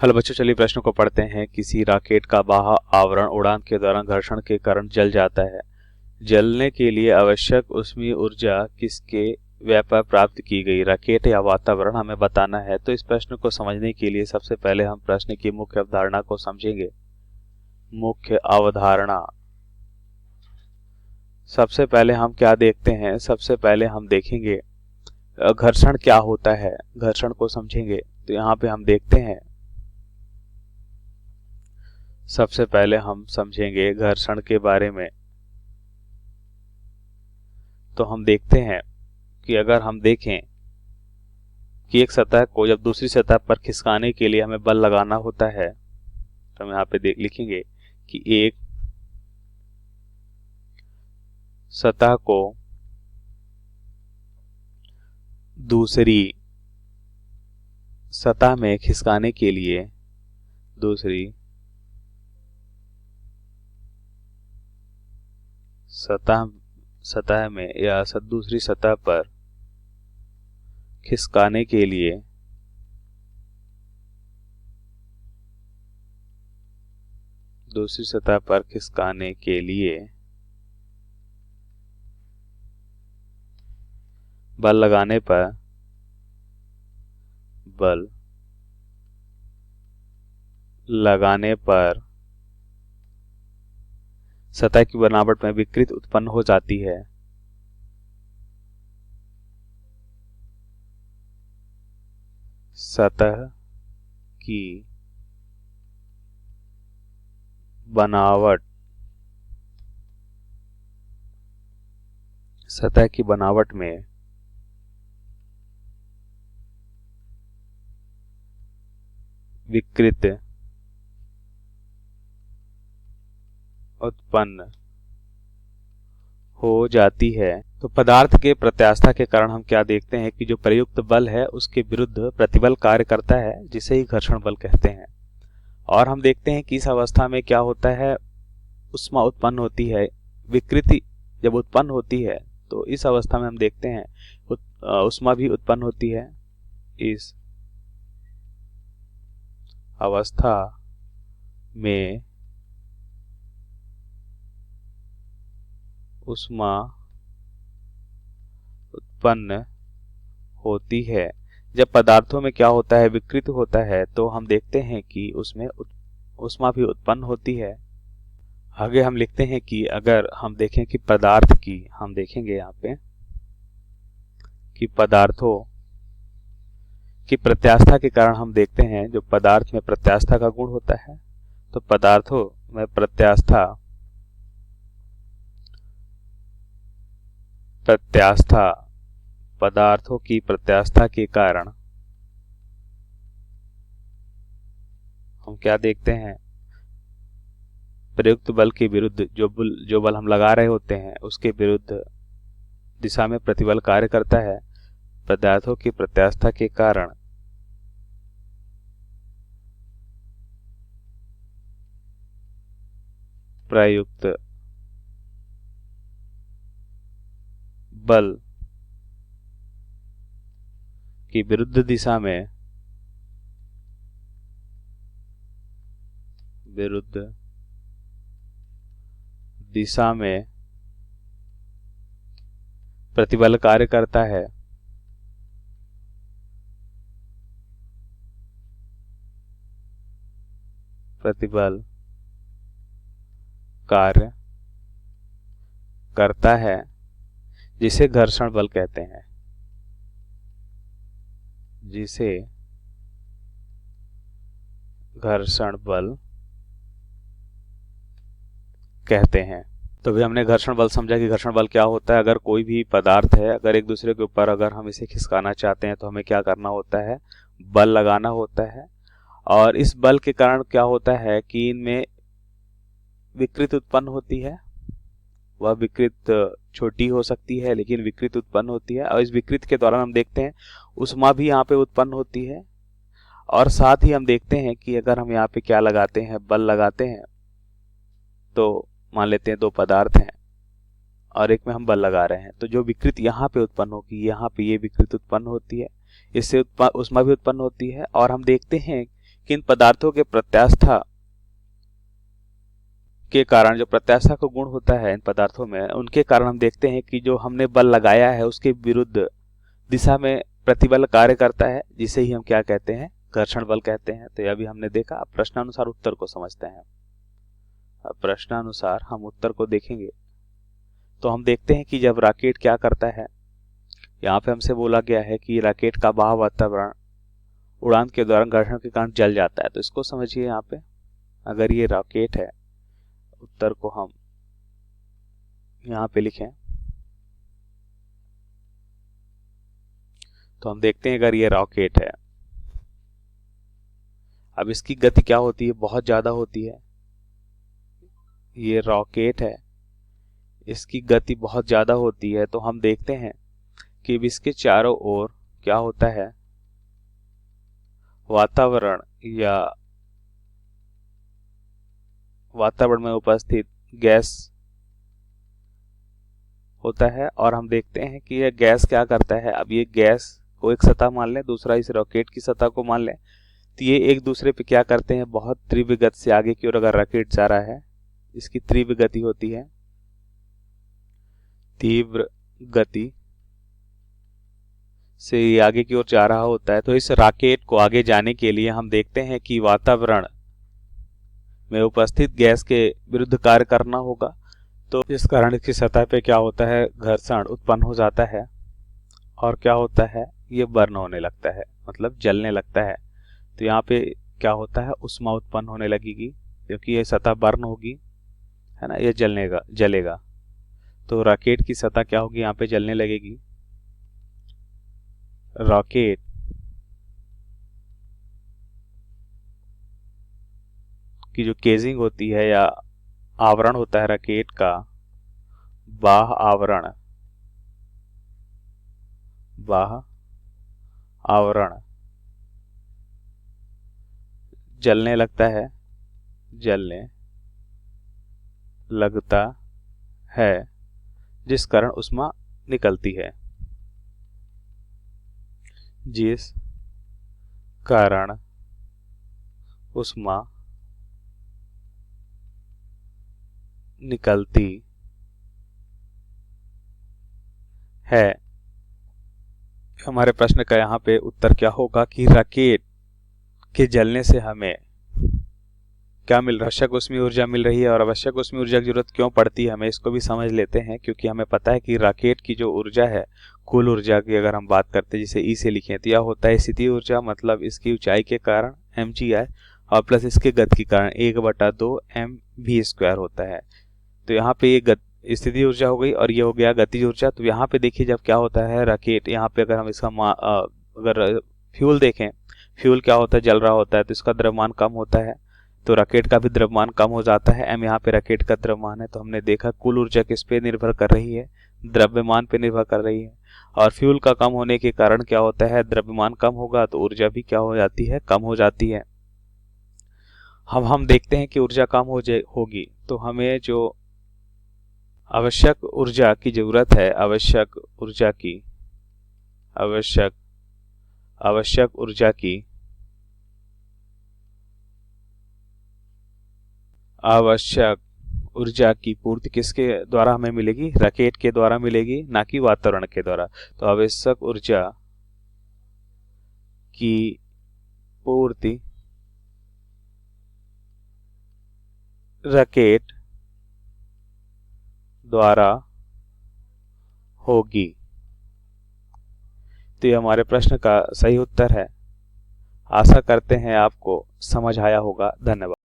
Hello बच्चों, चलिए प्रश्न को पढ़ते हैं। किसी रॉकेट का बाह्य आवरण उड़ान के दौरान घर्षण के कारण जल जाता है। जलने के लिए आवश्यक ऊष्मीय ऊर्जा किसके व्यय पर प्राप्त की गई? रॉकेट या वातावरण हमें बताना है। तो इस प्रश्न को समझने के लिए सबसे पहले हम प्रश्न की मुख्य अवधारणा को समझेंगे। मुख्य अवधारणा, सबसे पहले हम क्या देखते हैं? सबसे पहले हम देखेंगे घर्षण क्या होता है, घर्षण को समझेंगे। तो यहाँ पे हम देखते हैं, सबसे पहले हम समझेंगे घर्षण के बारे में। तो हम देखते हैं कि अगर हम देखें कि एक सतह को जब दूसरी सतह पर खिसकाने के लिए हमें बल लगाना होता है, तो हम यहाँ पे लिखेंगे कि एक सतह को दूसरी सतह में खिसकाने के लिए दूसरी सतह में या दूसरी सतह पर खिसकाने के लिए दूसरी सतह पर खिसकाने के लिए बल लगाने पर सतह की बनावट में विकृति उत्पन्न हो जाती है। सतह की बनावट में विकृति उत्पन्न हो जाती है। तो पदार्थ के प्रत्यास्था के कारण हम क्या देखते हैं कि जो प्रयुक्त बल है उसके विरुद्ध प्रतिबल कार्य करता है, जिसे ही घर्षण बल कहते हैं। और हम देखते हैं कि इस अवस्था में क्या होता है, ऊष्मा उत्पन्न होती है। विकृति जब उत्पन्न होती है तो इस अवस्था में हम देखते हैं ऊष्मा भी उत्पन्न होती है। इस अवस्था में ऊष्मा उत्पन्न होती है। जब पदार्थों में क्या होता है, विकृत होता है, तो हम देखते हैं कि उसमें ऊष्मा भी उत्पन्न होती है। आगे हम लिखते हैं कि अगर हम देखें कि पदार्थ की, हम देखेंगे यहाँ पे कि पदार्थों की प्रत्यास्था के कारण हम देखते हैं जो पदार्थ में प्रत्यास्था का गुण होता है, तो पदार्थों में प्रत्यास्था पदार्थों की प्रत्यास्था के कारण हम क्या देखते हैं, प्रयुक्त बल के विरुद्ध जो बल हम लगा रहे होते हैं उसके विरुद्ध दिशा में प्रतिबल कार्य करता है। पदार्थों की प्रत्यास्था के कारण प्रयुक्त बल की विरुद्ध दिशा में प्रतिबल कार्य करता है। प्रतिबल कार्य करता है, जिसे घर्षण बल कहते हैं। जिसे घर्षण बल कहते हैं। तो भी हमने घर्षण बल समझा कि घर्षण बल क्या होता है। अगर कोई भी पदार्थ है, अगर एक दूसरे के ऊपर अगर हम इसे खिसकाना चाहते हैं तो हमें क्या करना होता है, बल लगाना होता है। और इस बल के कारण क्या होता है कि इनमें विकृति उत्पन्न होती है। वह विकृत छोटी हो सकती है लेकिन विकृति उत्पन्न होती है, और इस विकृति के दौरान हम देखते हैं ऊष्मा भी यहाँ पे उत्पन्न होती है। और साथ ही हम देखते हैं कि अगर हम यहाँ पे क्या लगाते हैं, बल लगाते हैं, तो मान लेते हैं दो पदार्थ हैं और एक में हम बल लगा रहे हैं, तो जो विकृति यहाँ पे उत्पन्न होगी, यहाँ पे ये विकृति उत्पन्न होती है, इससे ऊष्मा भी उत्पन्न होती है। और हम देखते हैं किन पदार्थों के प्रत्यास्था के कारण, जो प्रत्यास्था का गुण होता है इन पदार्थों में, उनके कारण हम देखते हैं कि जो हमने बल लगाया है उसके विरुद्ध दिशा में प्रतिबल कार्य करता है, जिसे ही हम क्या कहते हैं, घर्षण बल कहते हैं। तो यह भी हमने देखा। अब प्रश्नानुसार उत्तर को समझते हैं। अब प्रश्नानुसार हम उत्तर को देखेंगे तो हम देखते हैं कि जब रॉकेट क्या करता है, यहाँ पे हमसे बोला गया है कि रॉकेट का बाह्य वातावरण उड़ान के दौरान घर्षण के कारण जल जाता है। तो इसको समझिए। यहाँ पे अगर ये रॉकेट है, उत्तर को हम यहाँ पे लिखें तो हम देखते हैं अगर ये रॉकेट है, अब इसकी गति क्या होती है, बहुत ज्यादा होती है। ये रॉकेट है, इसकी गति बहुत ज्यादा होती है। तो हम देखते हैं कि इसके चारों ओर क्या होता है, वातावरण या वातावरण में उपस्थित गैस होता है। और हम देखते हैं कि यह गैस क्या करता है, अब ये गैस को एक सतह मान लें, दूसरा इस रॉकेट की सतह को मान लें, तो ये एक दूसरे पे क्या करते हैं, बहुत तीव्र गति से आगे की ओर अगर रॉकेट जा रहा है, इसकी तीव्र गति होती है, तीव्र गति से ये आगे की ओर जा रहा होता है। तो इस रॉकेट को आगे जाने के लिए हम देखते हैं कि वातावरण में उपस्थित गैस के विरुद्ध कार्य करना होगा। तो इस कारण इसकी सतह पे क्या होता है, घर्षण उत्पन्न हो जाता है और क्या होता है, ये बर्न होने लगता है, मतलब जलने लगता है। तो यहाँ पे क्या होता है, उष्मा उत्पन्न होने लगेगी क्योंकि ये सतह बर्न होगी, है ना, ये जलेगा। तो रॉकेट की सतह क्या होगी, यहाँ पे जलने लगेगी। रॉकेट की जो केजिंग होती है या आवरण होता है रॉकेट का, बाह्य आवरण जलने लगता है जिस कारण उष्मा निकलती है, जिस कारण उष्मा निकलती है। हमारे प्रश्न का यहाँ पे उत्तर क्या होगा कि रॉकेट के जलने से हमें क्या मिल रहा है, आवश्यक ऊष्मीय ऊर्जा मिल रही है। और आवश्यक ऊष्मीय ऊर्जा की जरूरत क्यों पड़ती है, हमें इसको भी समझ लेते हैं। क्योंकि हमें पता है कि रॉकेट की जो ऊर्जा है, कुल ऊर्जा की अगर हम बात करते हैं, जिसे ई से लिखें, तो यह होता है स्थितीय ऊर्जा, मतलब इसकी ऊंचाई के कारण mgi, और प्लस इसके गति के कारण 1/2 mv² होता है। तो यहाँ पे ये स्थितीय ऊर्जा हो गई और ये हो गया गतिज ऊर्जा। तो यहाँ पे देखिए जब क्या होता है रॉकेट, यहाँ पे अगर हम इसका अगर फ्यूल देखें, फ्यूल क्या होता है, जल रहा होता है, तो इसका द्रव्यमान कम होता है, तो रॉकेट का भी द्रव्यमान कम हो जाता है। m यहाँ पे रॉकेट का द्रव्यमान है। तो हमने देखा कुल ऊर्जा किस पे निर्भर कर रही है, द्रव्यमान पे निर्भर कर रही है। और फ्यूल का कम होने के कारण क्या होता है, द्रव्यमान कम होगा तो ऊर्जा भी क्या हो जाती है, कम हो जाती है। हम देखते हैं कि ऊर्जा कम होगी तो हमें जो आवश्यक ऊर्जा की जरूरत है, आवश्यक ऊर्जा की पूर्ति किसके द्वारा हमें मिलेगी, रॉकेट के द्वारा मिलेगी, ना कि वातावरण के द्वारा। तो आवश्यक ऊर्जा की पूर्ति रॉकेट द्वारा होगी। तो ये हमारे प्रश्न का सही उत्तर है। आशा करते हैं आपको समझ आया होगा। धन्यवाद।